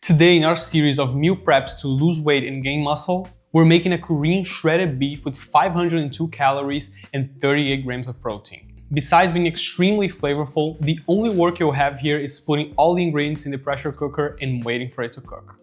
Today in our series of meal preps to lose weight and gain muscle, we're making a Korean shredded beef with 502 calories and 38 grams of protein. Besides being extremely flavorful, the only work you'll have here is putting all the ingredients in the pressure cooker and waiting for it to cook.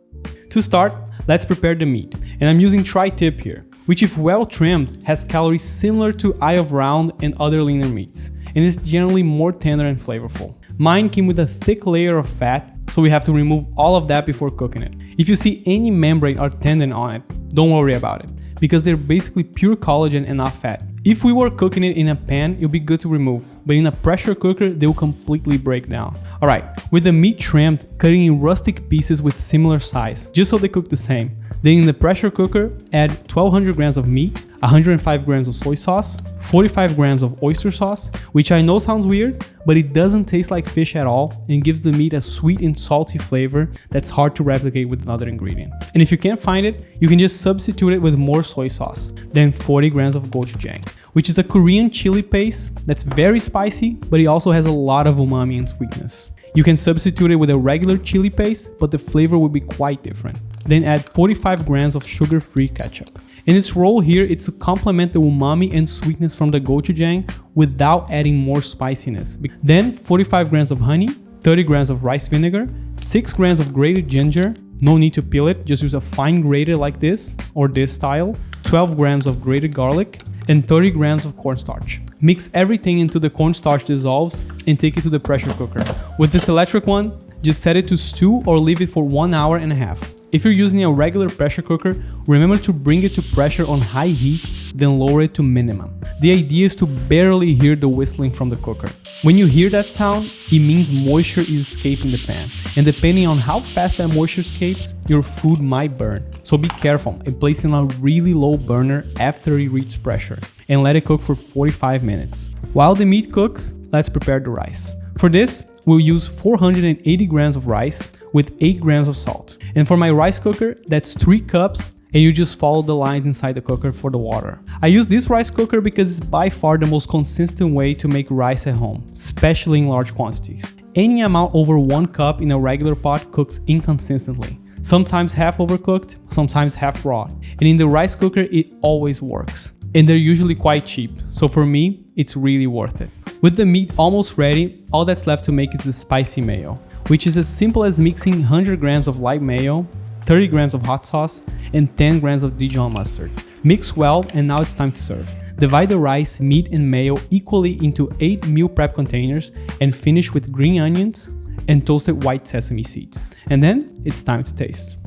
To start, let's prepare the meat, and I'm using tri-tip here, which if well trimmed has calories similar to eye of round and other leaner meats, and is generally more tender and flavorful. Mine came with a thick layer of fat, so we have to remove all of that before cooking it. If you see any membrane or tendon on it, don't worry about it, because they're basically pure collagen and not fat. If we were cooking it in a pan, it'll be good to remove, but in a pressure cooker, they'll completely break down. Alright, with the meat trimmed, cutting in rustic pieces with similar size, just so they cook the same. Then in the pressure cooker, add 1200 grams of meat, 105 grams of soy sauce, 45 grams of oyster sauce, which I know sounds weird, but it doesn't taste like fish at all and gives the meat a sweet and salty flavor that's hard to replicate with another ingredient. And if you can't find it, you can just substitute it with more soy sauce. Then 40 grams of gochujang, which is a Korean chili paste that's very spicy, but it also has a lot of umami and sweetness. You can substitute it with a regular chili paste, but the flavor will be quite different. Then add 45 grams of sugar-free ketchup. And its role here is to complement the umami and sweetness from the gochujang without adding more spiciness. Then 45 grams of honey, 30 grams of rice vinegar, 6 grams of grated ginger, no need to peel it, just use a fine grater like this or this style, 12 grams of grated garlic, and 30 grams of cornstarch. Mix everything until the cornstarch dissolves and take it to the pressure cooker. With this electric one, just set it to stew or leave it for 1 hour and a half. If you're using a regular pressure cooker, remember to bring it to pressure on high heat, then lower it to minimum. The idea is to barely hear the whistling from the cooker. When you hear that sound, it means moisture is escaping the pan. And depending on how fast that moisture escapes, your food might burn. So be careful and place it on a really low burner after it reaches pressure, and let it cook for 45 minutes. While the meat cooks, let's prepare the rice. For this, we'll use 480 grams of rice with 8 grams of salt. And for my rice cooker, that's 3 cups, and you just follow the lines inside the cooker for the water. I use this rice cooker because it's by far the most consistent way to make rice at home, especially in large quantities. Any amount over 1 cup in a regular pot cooks inconsistently. Sometimes half overcooked, sometimes half raw. And in the rice cooker, it always works. And they're usually quite cheap, so for me, it's really worth it. With the meat almost ready, all that's left to make is the spicy mayo, which is as simple as mixing 100 grams of light mayo, 30 grams of hot sauce, and 10 grams of Dijon mustard. Mix well, and now it's time to serve. Divide the rice, meat, and mayo equally into 8 meal prep containers and finish with green onions and toasted white sesame seeds. And then it's time to taste.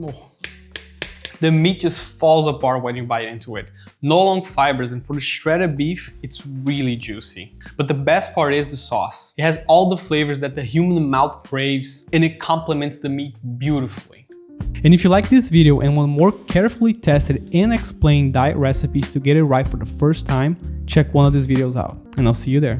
Oh. The meat just falls apart when you bite into it. No long fibers, and for the shredded beef, it's really juicy. But the best part is the sauce. It has all the flavors that the human mouth craves, and it complements the meat beautifully. And if you like this video and want more carefully tested and explained diet recipes to get it right for the first time, check one of these videos out, and I'll see you there.